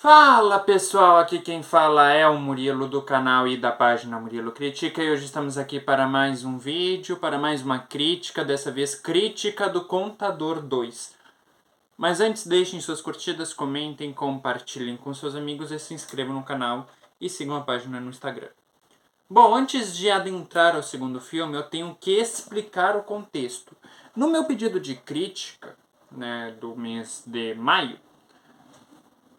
Fala pessoal, aqui quem fala é o Murilo do canal e da página Murilo Critica e hoje estamos aqui para mais um vídeo, para mais uma crítica, dessa vez crítica do Contador 2. Mas antes deixem suas curtidas, comentem, compartilhem com seus amigos e se inscrevam no canal e sigam a página no Instagram. Bom, antes de adentrar ao segundo filme, eu tenho que explicar o contexto. No meu pedido de crítica, do mês de maio,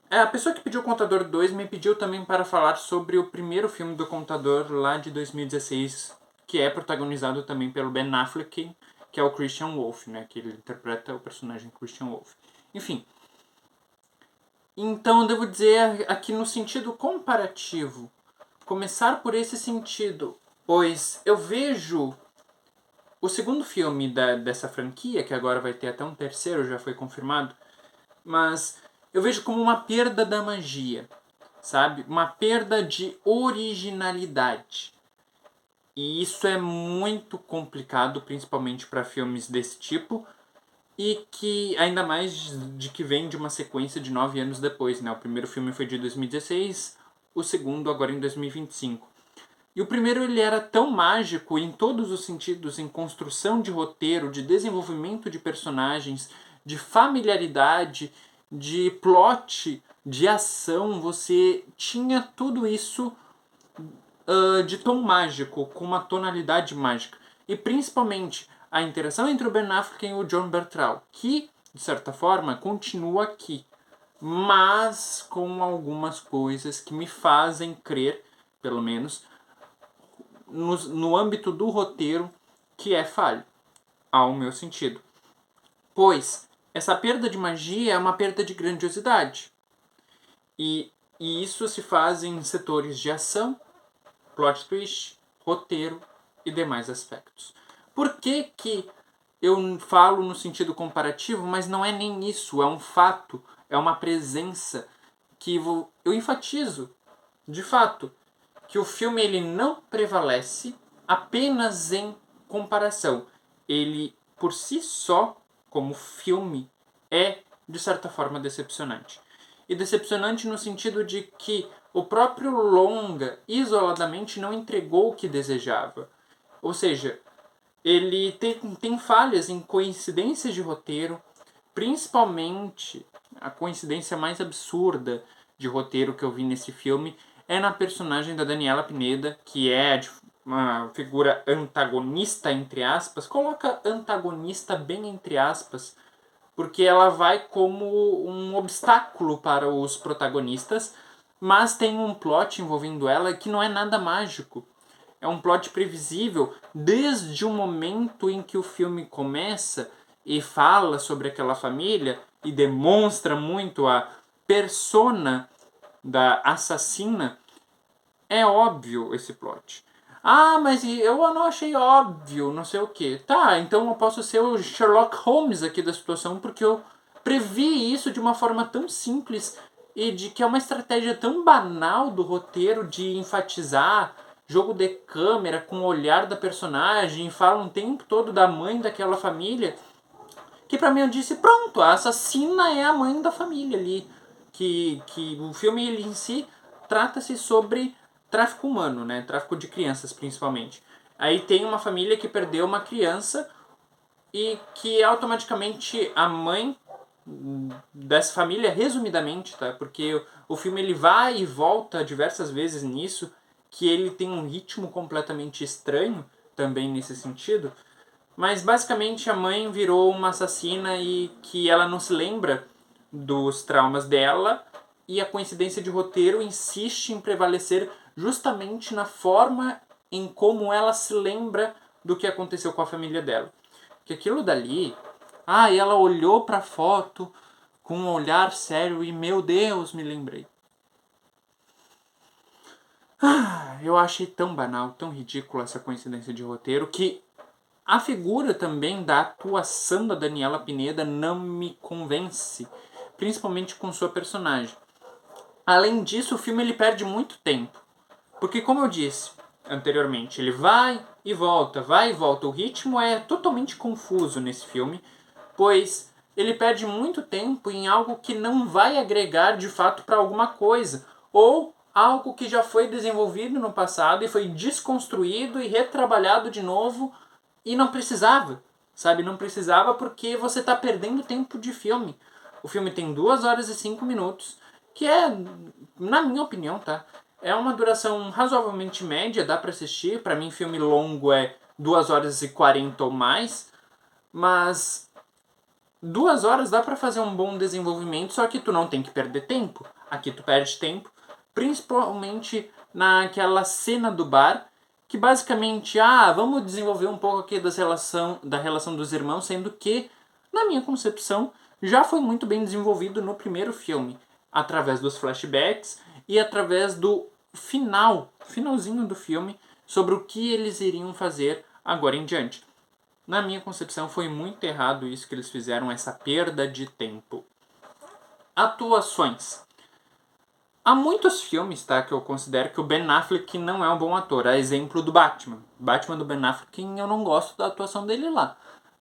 a pessoa que pediu o Contador 2 me pediu também para falar sobre o primeiro filme do Contador lá de 2016, que é protagonizado também pelo Ben Affleck, que é o Christian Wolff, que ele interpreta o personagem Christian Wolff. Enfim, então eu devo dizer aqui no sentido comparativo, começar por esse sentido, pois eu vejo o segundo filme dessa franquia, que agora vai ter até um terceiro, já foi confirmado, mas eu vejo como uma perda da magia, sabe? Uma perda de originalidade. E isso é muito complicado, principalmente para filmes desse tipo, e que ainda mais de que vem de uma sequência de 9 anos depois, O primeiro filme foi de 2016, o segundo agora em 2025. E o primeiro ele era tão mágico em todos os sentidos, em construção de roteiro, de desenvolvimento de personagens, de familiaridade, de plot, de ação. Você tinha tudo isso de tom mágico, com uma tonalidade mágica. E principalmente a interação entre o Ben Affleck e o Jon Bernthal, que, de certa forma, continua aqui, mas com algumas coisas que me fazem crer, pelo menos, no âmbito do roteiro, que é falho, ao meu sentido. Pois essa perda de magia é uma perda de grandiosidade. E isso se faz em setores de ação, plot twist, roteiro e demais aspectos. Por que eu falo no sentido comparativo, mas não é nem isso, é um fato, é uma presença que eu enfatizo, de fato, que o filme ele não prevalece apenas em comparação. Ele, por si só, como filme, é, de certa forma, decepcionante. E decepcionante no sentido de que o próprio longa, isoladamente, não entregou o que desejava. Ou seja, ele tem falhas em coincidências de roteiro, principalmente a coincidência mais absurda de roteiro que eu vi nesse filme é na personagem da Daniela Pineda, que é uma figura antagonista, entre aspas. Coloca antagonista bem entre aspas, porque ela vai como um obstáculo para os protagonistas, mas tem um plot envolvendo ela que não é nada mágico. É um plot previsível desde o momento em que o filme começa e fala sobre aquela família e demonstra muito a persona da assassina. É óbvio esse plot. Ah, mas eu não achei óbvio, não sei o que. Tá, então eu posso ser o Sherlock Holmes aqui da situação, porque eu previ isso de uma forma tão simples e de que é uma estratégia tão banal do roteiro de enfatizar jogo de câmera com o olhar da personagem, fala um tempo todo da mãe daquela família, que pra mim eu disse, pronto, a assassina é a mãe da família ali. Que o filme ele em si trata-se sobre tráfico humano, tráfico de crianças principalmente. Aí tem uma família que perdeu uma criança e que automaticamente a mãe dessa família, resumidamente, tá? Porque o filme ele vai e volta diversas vezes nisso, que ele tem um ritmo completamente estranho também nesse sentido. Mas basicamente a mãe virou uma assassina e que ela não se lembra dos traumas dela, e a coincidência de roteiro insiste em prevalecer justamente na forma em como ela se lembra do que aconteceu com a família dela. Que aquilo dali, e ela olhou para a foto com um olhar sério e meu Deus, me lembrei. Eu achei tão banal, tão ridícula essa coincidência de roteiro que a figura também da atuação da Daniela Pineda não me convence, principalmente com sua personagem. Além disso, o filme ele perde muito tempo, porque como eu disse anteriormente, ele vai e volta, vai e volta. O ritmo é totalmente confuso nesse filme, pois ele perde muito tempo em algo que não vai agregar de fato para alguma coisa, ou algo que já foi desenvolvido no passado e foi desconstruído e retrabalhado de novo e não precisava, sabe? Não precisava porque você está perdendo tempo de filme. O filme tem 2 horas e 5 minutos, que é, na minha opinião, tá? É uma duração razoavelmente média, dá para assistir. Para mim, filme longo é 2 horas e 40 ou mais, mas 2 horas dá para fazer um bom desenvolvimento, só que tu não tem que perder tempo. Aqui tu perde tempo, principalmente naquela cena do bar, que basicamente, vamos desenvolver um pouco aqui da relação dos irmãos, sendo que, na minha concepção, já foi muito bem desenvolvido no primeiro filme, através dos flashbacks e através do finalzinho do filme, sobre o que eles iriam fazer agora em diante. Na minha concepção, foi muito errado isso que eles fizeram, essa perda de tempo. Atuações. Há muitos filmes, tá, que eu considero que o Ben Affleck não é um bom ator. A exemplo do Batman. Batman do Ben Affleck, eu não gosto da atuação dele lá.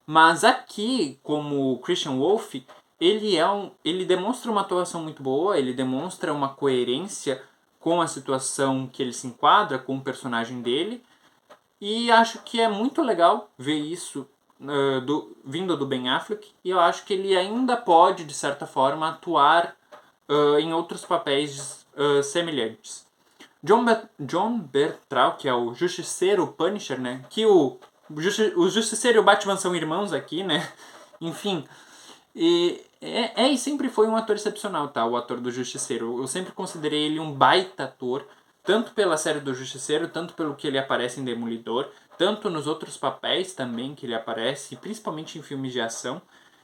Mas aqui, como Christian Wolff, ele demonstra uma atuação muito boa, ele demonstra uma coerência com a situação que ele se enquadra, com o personagem dele. E acho que é muito legal ver isso vindo do Ben Affleck. E eu acho que ele ainda pode, de certa forma, atuar em outros papéis semelhantes. John Bertrand, que é o Justiceiro Punisher, né? Que o Justiceiro e o Batman são irmãos aqui, né? Enfim. E sempre foi um ator excepcional, tá? O ator do Justiceiro. Eu sempre considerei ele um baita ator, tanto pela série do Justiceiro, tanto pelo que ele aparece em Demolidor, tanto nos outros papéis também que ele aparece, principalmente em filmes de ação.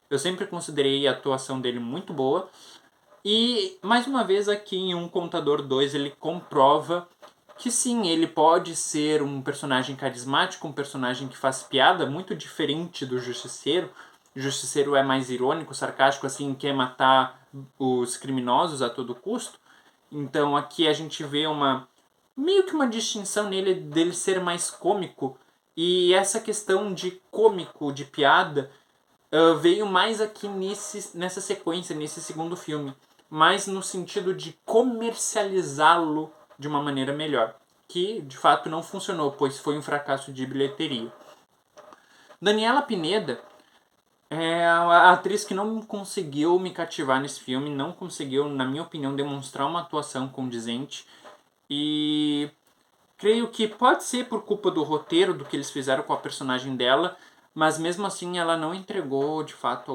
Eu sempre considerei a atuação dele muito boa. E, mais uma vez, aqui em Um Contador 2, ele comprova que sim, ele pode ser um personagem carismático, um personagem que faz piada, muito diferente do Justiceiro. O Justiceiro é mais irônico, sarcástico, assim, quer matar os criminosos a todo custo. Então aqui a gente vê meio que uma distinção nele dele ser mais cômico. E essa questão de cômico, de piada, veio mais aqui nessa sequência, nesse segundo filme. Mais no sentido de comercializá-lo de uma maneira melhor. Que de fato não funcionou, pois foi um fracasso de bilheteria. Daniela Pineda é a atriz que não conseguiu me cativar nesse filme, não conseguiu, na minha opinião, demonstrar uma atuação condizente. E creio que pode ser por culpa do roteiro, do que eles fizeram com a personagem dela, mas mesmo assim ela não entregou, de fato,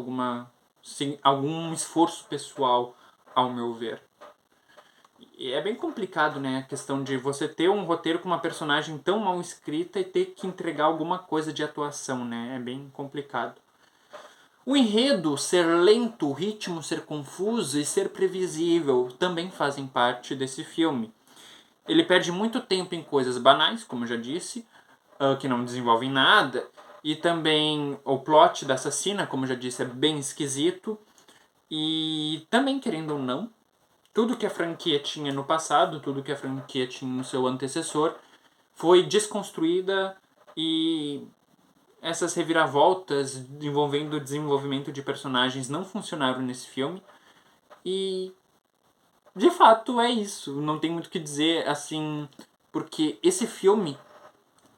algum esforço pessoal, ao meu ver. E é bem complicado, né, a questão de você ter um roteiro com uma personagem tão mal escrita e ter que entregar alguma coisa de atuação, né, é bem complicado. O enredo ser lento, o ritmo ser confuso e ser previsível também fazem parte desse filme. Ele perde muito tempo em coisas banais, como eu já disse, que não desenvolvem nada. E também o plot da assassina, como eu já disse, é bem esquisito. E também, querendo ou não, tudo que a franquia tinha no passado, tudo que a franquia tinha no seu antecessor, foi desconstruída e essas reviravoltas envolvendo o desenvolvimento de personagens não funcionaram nesse filme. E de fato é isso. Não tem muito o que dizer assim, porque esse filme,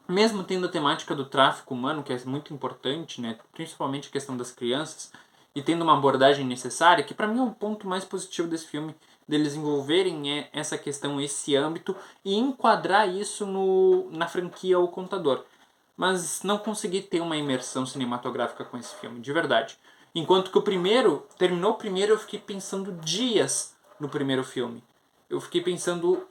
mesmo tendo a temática do tráfico humano, que é muito importante, né, principalmente a questão das crianças, e tendo uma abordagem necessária, que para mim é o ponto mais positivo desse filme, deles envolverem essa questão, esse âmbito, e enquadrar isso na franquia O Contador. Mas não consegui ter uma imersão cinematográfica com esse filme, de verdade. Enquanto que terminou o primeiro, eu fiquei pensando dias no primeiro filme. Eu fiquei pensando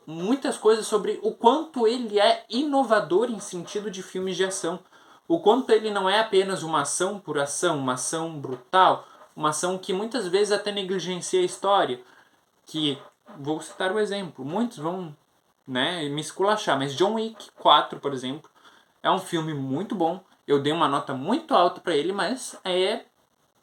muitas coisas sobre o quanto ele é inovador em sentido de filmes de ação. O quanto ele não é apenas uma ação por ação, uma ação brutal, uma ação que muitas vezes até negligencia a história. Que, vou citar o exemplo, muitos vão, né, me esculachar, mas John Wick 4, por exemplo, é um filme muito bom. Eu dei uma nota muito alta para ele, mas é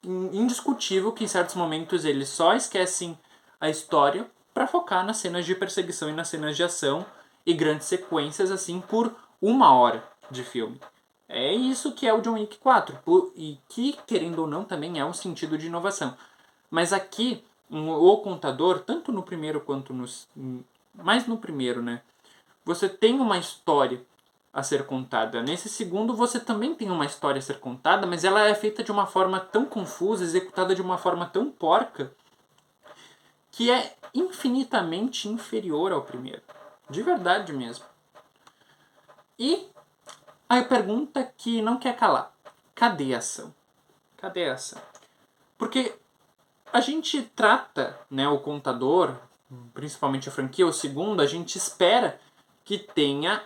indiscutível que em certos momentos eles só esquecem a história para focar nas cenas de perseguição e nas cenas de ação e grandes sequências assim por 1 hora de filme. É isso que é o John Wick 4. E que, querendo ou não, também é um sentido de inovação. Mas aqui, o contador, tanto no primeiro quanto mais no primeiro, né? Você tem uma história a ser contada. Nesse segundo, você também tem uma história a ser contada, mas ela é feita de uma forma tão confusa, executada de uma forma tão porca, que é infinitamente inferior ao primeiro. De verdade mesmo. E a pergunta que não quer calar: cadê a ação? Cadê a ação? Porque a gente trata, né, o contador, principalmente a franquia, o segundo, a gente espera que tenha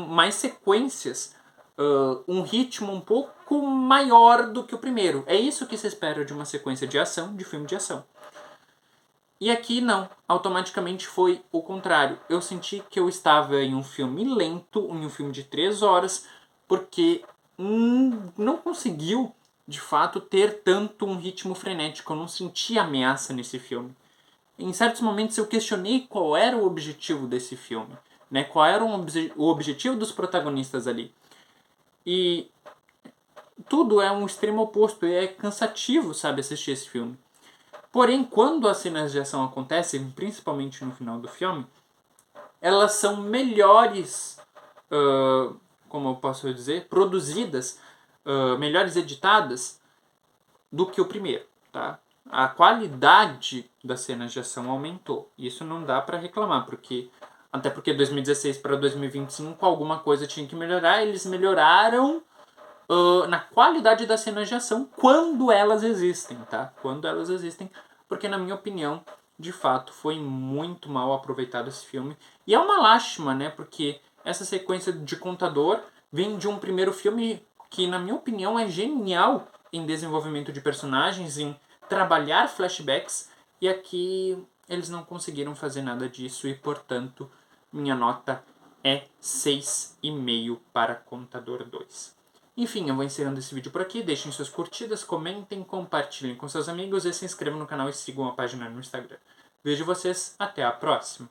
mais sequências, um ritmo um pouco maior do que o primeiro. É isso que se espera de uma sequência de ação, de filme de ação. E aqui não, automaticamente foi o contrário. Eu senti que eu estava em um filme lento, em um filme de 3 horas, porque não conseguiu, de fato, ter tanto um ritmo frenético. Eu não senti ameaça nesse filme. Em certos momentos eu questionei qual era o objetivo desse filme, né? Qual era o objetivo dos protagonistas ali. E tudo é um extremo oposto, e é cansativo, sabe, assistir esse filme. Porém, quando as cenas de ação acontecem, principalmente no final do filme, elas são melhores, como eu posso dizer, produzidas, melhores editadas do que o primeiro, tá? A qualidade das cenas de ação aumentou. Isso não dá para reclamar, porque até porque 2016 para 2025 alguma coisa tinha que melhorar. Eles melhoraram na qualidade das cenas de ação quando elas existem, tá? Quando elas existem, porque na minha opinião, de fato, foi muito mal aproveitado esse filme. E é uma lástima, né? Porque essa sequência de contador vem de um primeiro filme que, na minha opinião, é genial em desenvolvimento de personagens, em trabalhar flashbacks, e aqui eles não conseguiram fazer nada disso e, portanto, minha nota é 6,5 para Contador 2. Enfim, eu vou encerrando esse vídeo por aqui. Deixem suas curtidas, comentem, compartilhem com seus amigos e se inscrevam no canal e sigam a página no Instagram. Vejo vocês, até a próxima!